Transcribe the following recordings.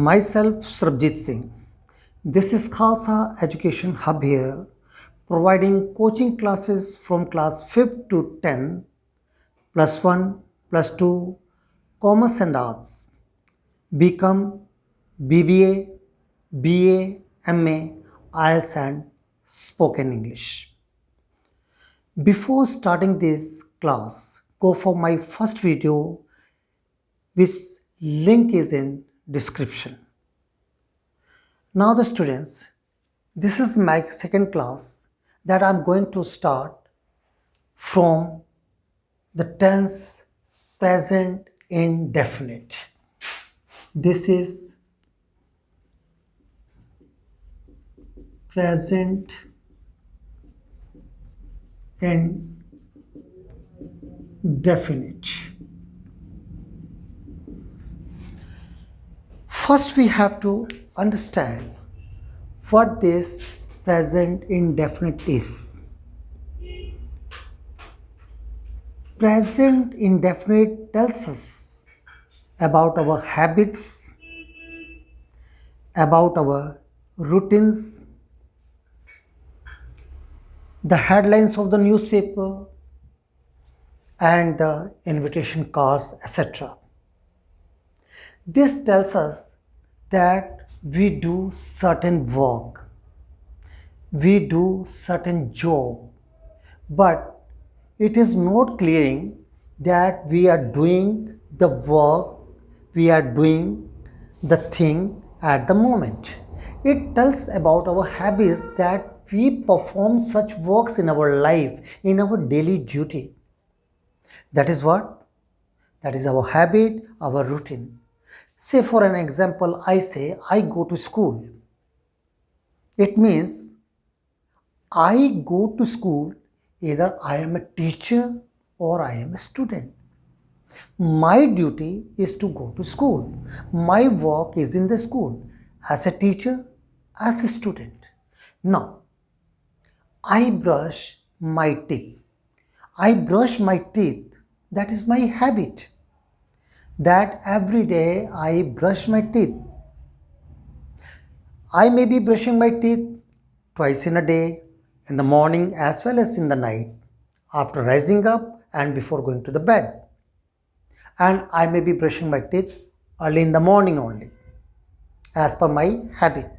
Myself, Sarabjit Singh. This is Khalsa Education Hub here, providing coaching classes from class 5th to 10th, plus 1, plus 2, Commerce and Arts, BCom, BBA, BA, MA, IELTS and Spoken English. Before starting this class, go for my first video, which link is in description. Now the students, this is my second class that I'm going to start from the tense present indefinite. This is present indefinite. First we have to understand what this present indefinite is. Present indefinite tells us about our habits, about our routines, the headlines of the newspaper and the invitation cards, etc. This tells us that we do certain work, we do certain job, but it is not clearing that we are doing the work, we are doing the thing at the moment. It tells about our habits that we perform such works in our life, in our daily duty. That is what? That is our habit, our routine. Say for an example, I say I go to school. It means I go to school, either I am a teacher or I am a student. My duty is to go to school. My work is in the school as a teacher, as a student. Now, I brush my teeth. I brush my teeth. That is my habit. That every day I brush my teeth. I may be brushing my teeth twice in a day, in the morning as well as in the night, after rising up and before going to the bed. And I may be brushing my teeth early in the morning only, as per my habit.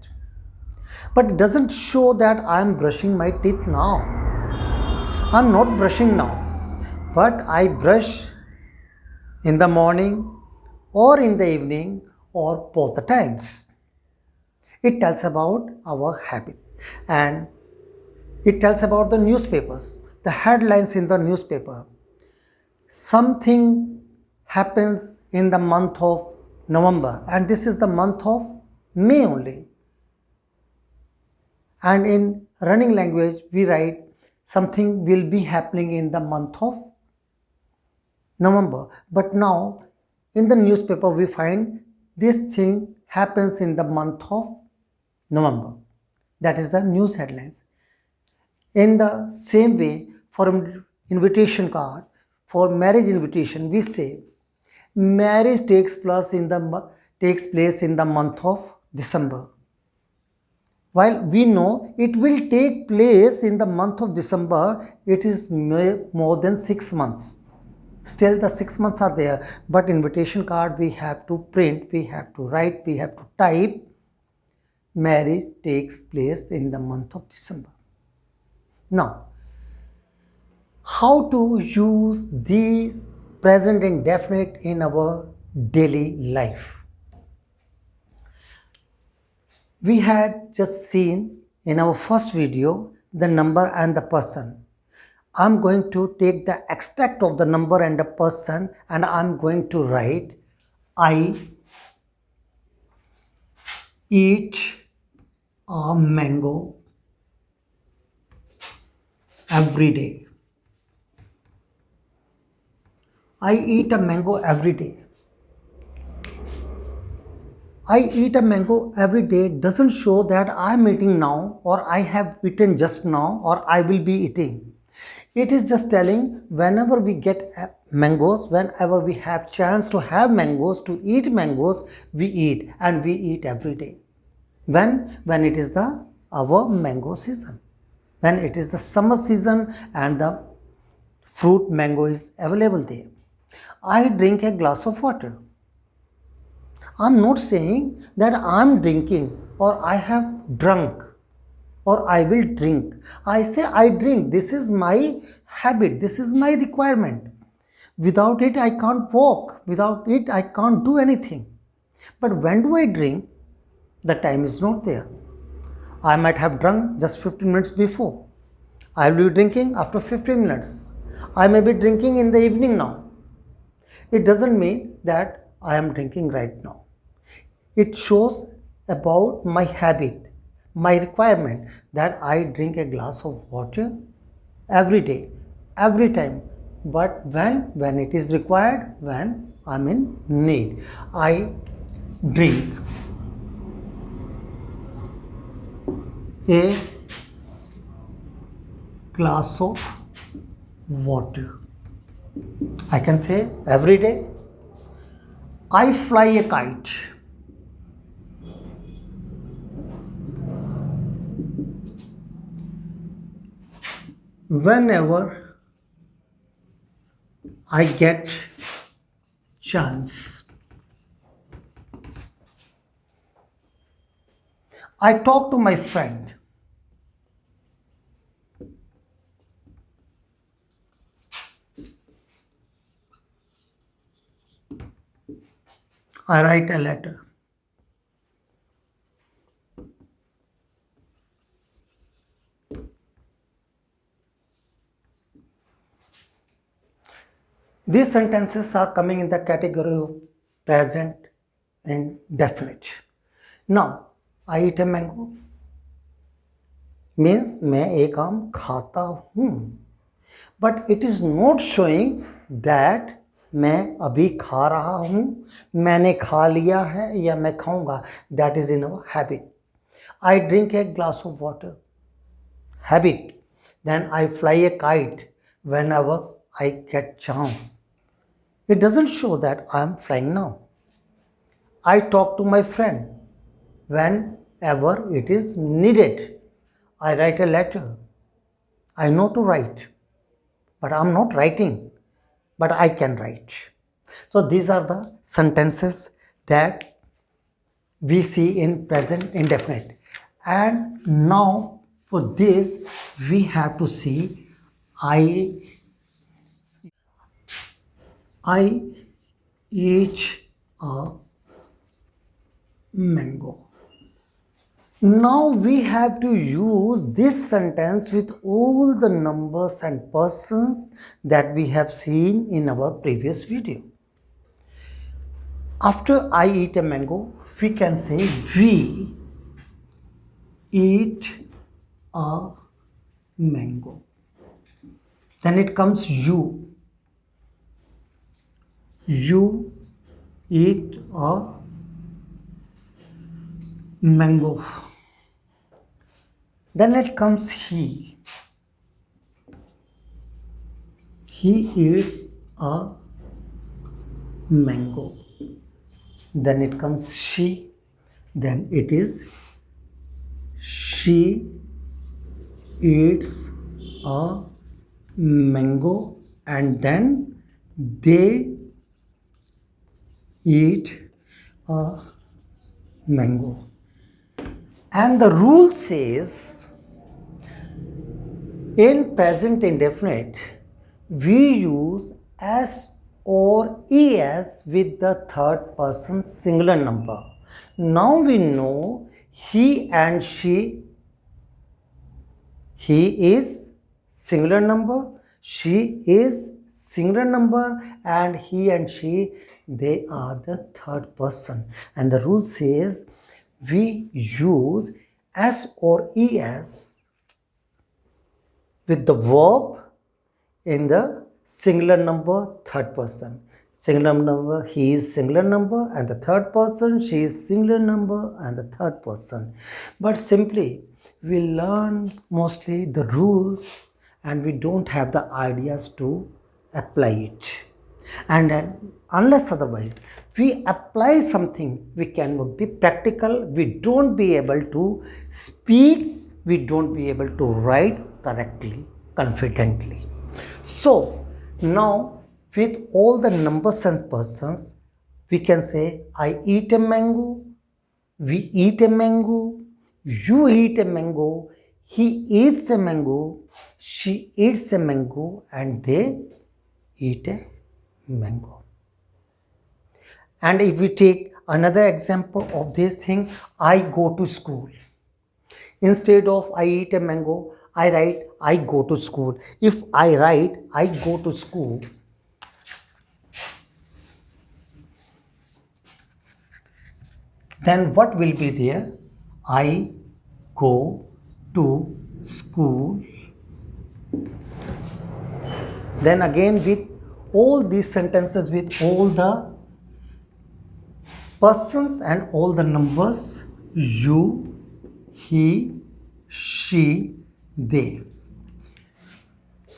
But it doesn't show that I am brushing my teeth now. I am not brushing now, but I brush in the morning or in the evening or both the times. It tells about our habits, and it tells about the newspapers, the headlines in the newspaper. Something happens in the month of November, and this is the month of May only. And in running language, we write something will be happening in the month of November. But now, in the newspaper, we find this thing happens in the month of November. That is the news headlines. In the same way, for invitation card, for marriage invitation, we say marriage takes place in the month of December. While we know it will take place in the month of December, it is more than 6 months. Still the 6 months are there, but invitation card we have to print, we have to write, we have to type. Marriage takes place in the month of December. Now, how to use these present indefinite in our daily life? We had just seen in our first video the number and the person. I'm going to take the extract of the number and the person, and I'm going to write I eat a mango every day. I eat a mango every day. I eat a mango every day doesn't show that I'm eating now, or I have eaten just now, or I will be eating. It is just telling whenever we get mangoes, whenever we have chance to have mangoes, to eat mangoes, we eat, and we eat every day. When it is the our mango season, when it is the summer season and the fruit mango is available there. I drink a glass of water. I'm not saying that I'm drinking or I have drunk or I will drink. I say I drink. This is my habit. This is my requirement. Without it, I can't walk. Without it, I can't do anything. But when do I drink? The time is not there. I might have drunk just 15 minutes before. I will be drinking after 15 minutes. I may be drinking in the evening now. It doesn't mean that I am drinking right now. It shows about my habit, my requirement, that I drink a glass of water every day, every time. But when it is required, when I'm in need, I drink a glass of water. I can say every day. I fly a kite. Whenever I get chance, I talk to my friend. I write a letter. These sentences are coming in the category of present indefinite. Now, I eat a mango means मैं एक आम खाता हूँ, but it is not showing that मैं अभी खा रहा हूँ, मैंने खा लिया है या मैं खाऊंगा. That is in our habit. I drink a glass of water. Habit. Then I fly a kite whenever I get chance. It doesn't show that I am flying now. I talk to my friend whenever it is needed. I write a letter. I know to write, but I'm not writing, but I can write. So these are the sentences that we see in present indefinite. And now for this, we have to see I eat a mango. Now we have to use this sentence with all the numbers and persons that we have seen in our previous video. After I eat a mango, we can say we eat a mango. Then it comes you. You eat a mango. Then it comes he. He eats a mango. Then it comes she. Then it is she eats a mango, and then they eat a mango. And the rule says in present indefinite we use s or es with the third person singular number. Now we know he and she. He is singular number, she is singular number, and he and she, they are the third person. And the rule says we use s or es with the verb in the singular number third person. Singular number, he is singular number, and the third person, she is singular number and the third person. But simply we learn mostly the rules and we don't have the ideas to apply it. And unless otherwise we apply something, we cannot be practical, we don't be able to speak, we don't be able to write correctly, confidently. So now with all the numbers and persons, we can say I eat a mango, we eat a mango, you eat a mango, he eats a mango, she eats a mango, and they eat a mango. And if we take another example of this thing, I go to school. Instead of I eat a mango, I write I go to school. If I write I go to school, then what will be there? I go to school. Then again with all these sentences, with all the persons and all the numbers, you, he, she, they.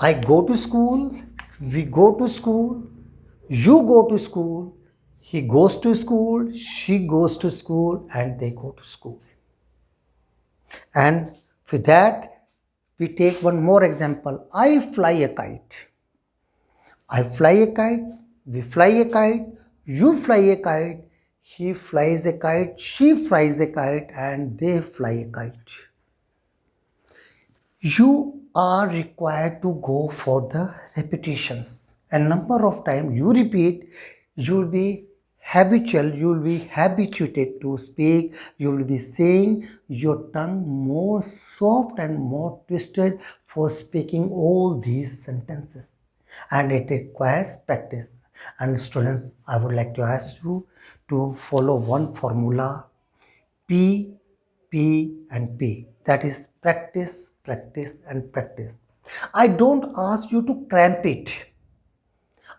I go to school, we go to school, you go to school, he goes to school, she goes to school, and they go to school. And for that, we take one more example. I fly a kite. I fly a kite, we fly a kite, you fly a kite, he flies a kite, she flies a kite, and they fly a kite. You are required to go for the repetitions. A number of times you repeat, you will be habitual, you will be habituated to speak, you will be saying your tongue more soft and more twisted for speaking all these sentences. And it requires practice. And students, I would like to ask you to follow one formula, P, P and P. That is practice, practice and practice. I don't ask you to cramp it.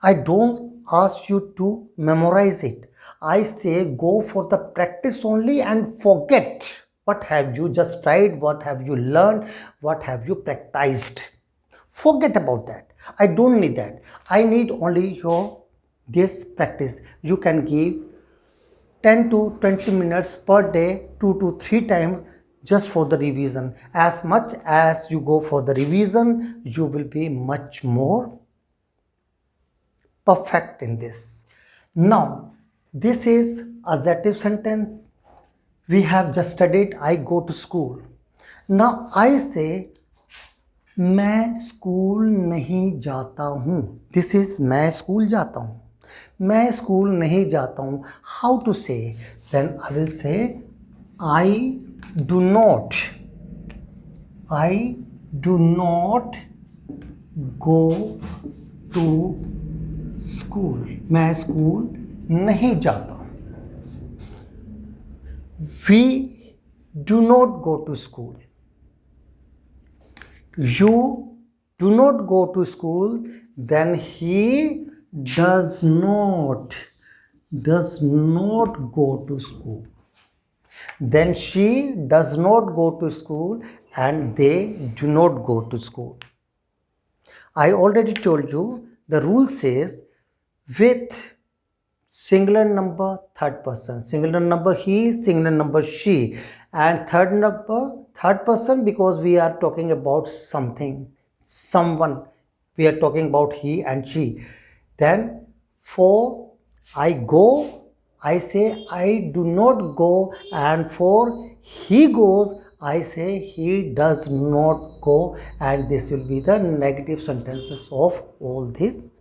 I don't ask you to memorize it. I say go for the practice only and forget what have you just tried, what have you learned, what have you practiced. Forget about that. I don't need that. I need only your this practice. You can give 10 to 20 minutes per day, 2 to 3 times just for the revision. As much as you go for the revision, you will be much more perfect in this. Now, this is assertive sentence. We have just studied I go to school. Now I say मैं school नहीं जाता हूँ. This is मैं school जाता हूँ. मैं school नहीं जाता हूँ. How to say? Then I will say I do not. I do not go to school. मैं स्कूल नहीं जाता हूँ. We do not go to school. You do not go to school, then he does not go to school. Then she does not go to school and they do not go to school. I already told you the rule says with singular number third person, singular number he, singular number she, and third number third person because we are talking about something, someone, we are talking about he and she. Then for I go, I say I do not go, and for he goes, I say he does not go, and this will be the negative sentences of all these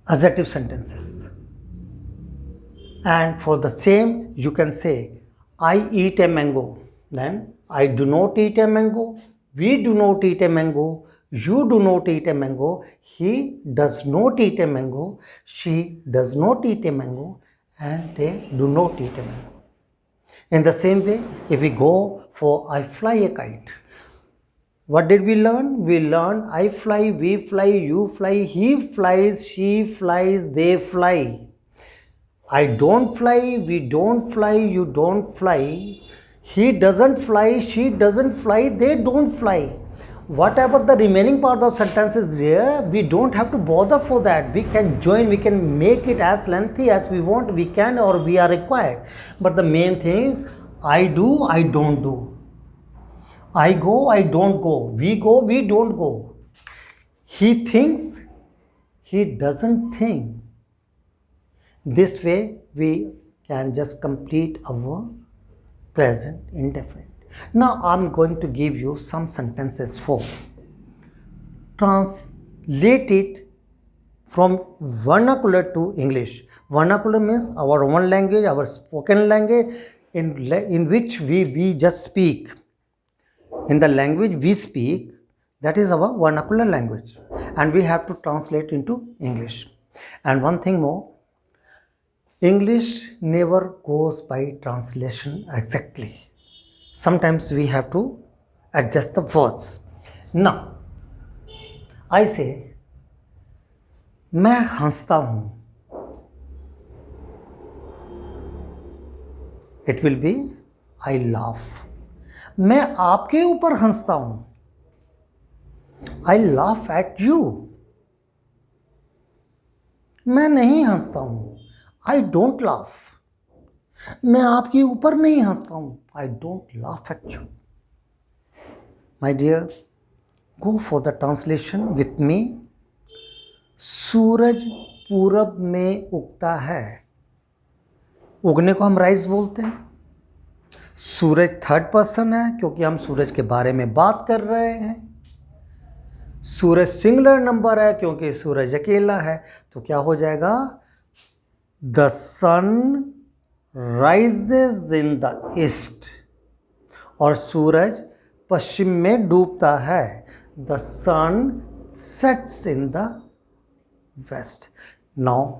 assertive sentences. And for the same, you can say I eat a mango. Then I do not eat a mango. We do not eat a mango. You do not eat a mango. He does not eat a mango. She does not eat a mango. And they do not eat a mango. In the same way, if we go for I fly a kite, what did we learn? We learned I fly, we fly, you fly, he flies, she flies, they fly. I don't fly, we don't fly, you don't fly, he doesn't fly, she doesn't fly, they don't fly. whatever the remaining part of sentence is there, we don't have to bother for that. We can join, we can make it as lengthy as we want, we can, or we are required. But the main things, I do, I don't do. I go, I don't go. We go, we don't go. He thinks, he doesn't think. This way we can just complete our present indefinite. Now I'm going to give you some sentences for translate it from vernacular to English. Vernacular means our own language, our spoken language, in which we just speak. In the language we speak, that is our vernacular language, and we have to translate into English. And one thing more, English never goes by translation exactly. Sometimes we have to adjust the words. Now, I say, मैं हंसता हूँ. It will be, I laugh. मैं आपके ऊपर हंसता हूँ. I laugh at you. मैं नहीं हंसता हूँ. I don't laugh. मैं आपके ऊपर नहीं हंसता हूँ. I don't laugh at you. My dear, go for the translation with me. सूरज पूरब में उगता है. उगने को हम राइज बोलते हैं. सूरज थर्ड पर्सन है क्योंकि हम सूरज के बारे में बात कर रहे हैं. सूरज सिंगुलर नंबर है क्योंकि सूरज अकेला है. तो क्या हो जाएगा? The sun rises in the east. और सूरज पश्चिम में डूबता है. The sun sets in the west. Now,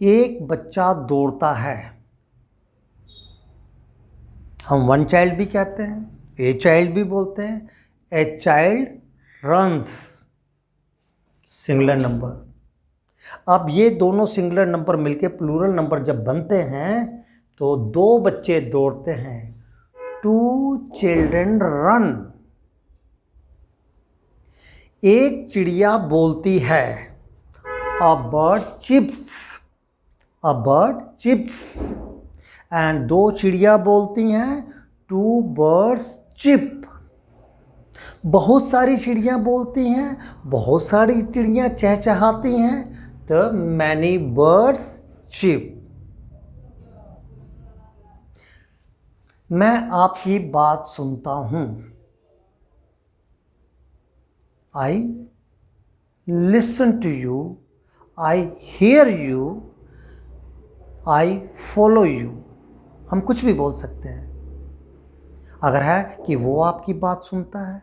एक बच्चा दौड़ता है. हम वन चाइल्ड भी कहते हैं, ए चाइल्ड भी बोलते हैं. A child runs, singular number. अब ये दोनों सिंगुलर नंबर मिलके प्लूरल नंबर जब बनते हैं तो दो बच्चे दौड़ते हैं. Two children run. एक चिड़िया बोलती है. A bird chirps. A bird chirps. And दो चिड़िया बोलती हैं. Two birds chirp. बहुत सारी चिड़ियाँ बोलती हैं. बहुत सारी चिड़ियाँ चहचहाती हैं. The many birds chirp. मैं आपकी बात सुनता हूँ. I listen to you. I hear you. I follow you. हम कुछ भी बोल सकते हैं. अगर है कि वो आपकी बात सुनता है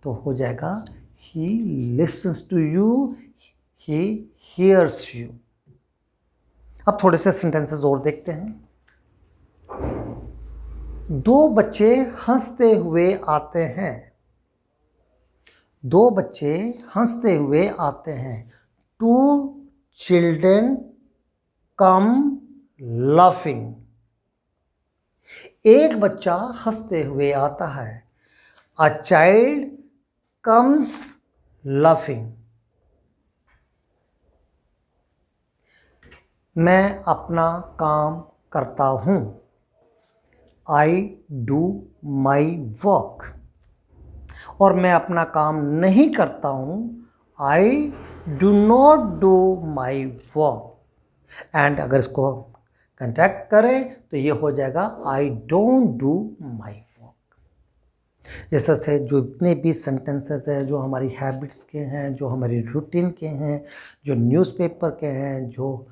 तो हो जाएगा he listens to you, he hears you. अब थोड़े से सेंटेंसेस और देखते हैं. दो बच्चे हंसते हुए आते हैं. दो बच्चे हंसते हुए आते हैं. Two children come laughing. एक बच्चा हंसते हुए आता है. A child comes laughing. मैं अपना काम करता हूँ. I do my work. और मैं अपना काम नहीं करता हूँ. I do not do my work. And अगर इसको कंट्रैक्ट करें तो ये हो जाएगा I don't do my work. इस तरह से जो इतने भी सेंटेंसेस हैं जो हमारी हैबिट्स के हैं, जो हमारी रूटीन के हैं, जो न्यूज़पेपर के हैं, जो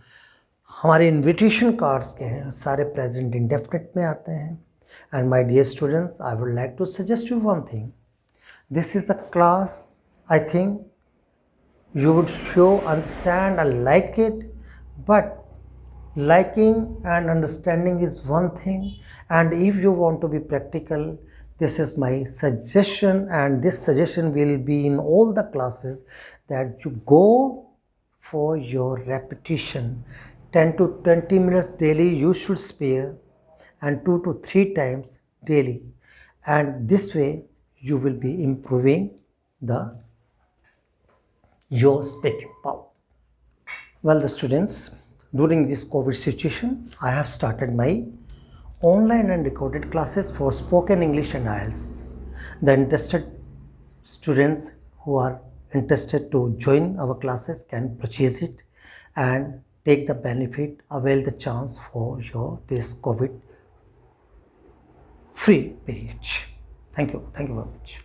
हमारे इनविटेशन कार्ड्स के हैं, सारे प्रेजेंट इंडेफिनिट में आते हैं. And my dear students, I would like to suggest you one thing. This is the class. I think you would show understand and like it, but liking and understanding is one thing, and if you want to be practical, this is my suggestion, and this suggestion will be in all the classes, that you go for your repetition. 10 to 20 minutes daily you should spare, and 2 to 3 times daily, and this way you will be improving the your speaking power. Well, the students, during this COVID situation, I have started my online and recorded classes for spoken English and IELTS. The interested students who are interested to join our classes can purchase it and take the benefit, avail the chance for your this COVID free period. Thank you very much.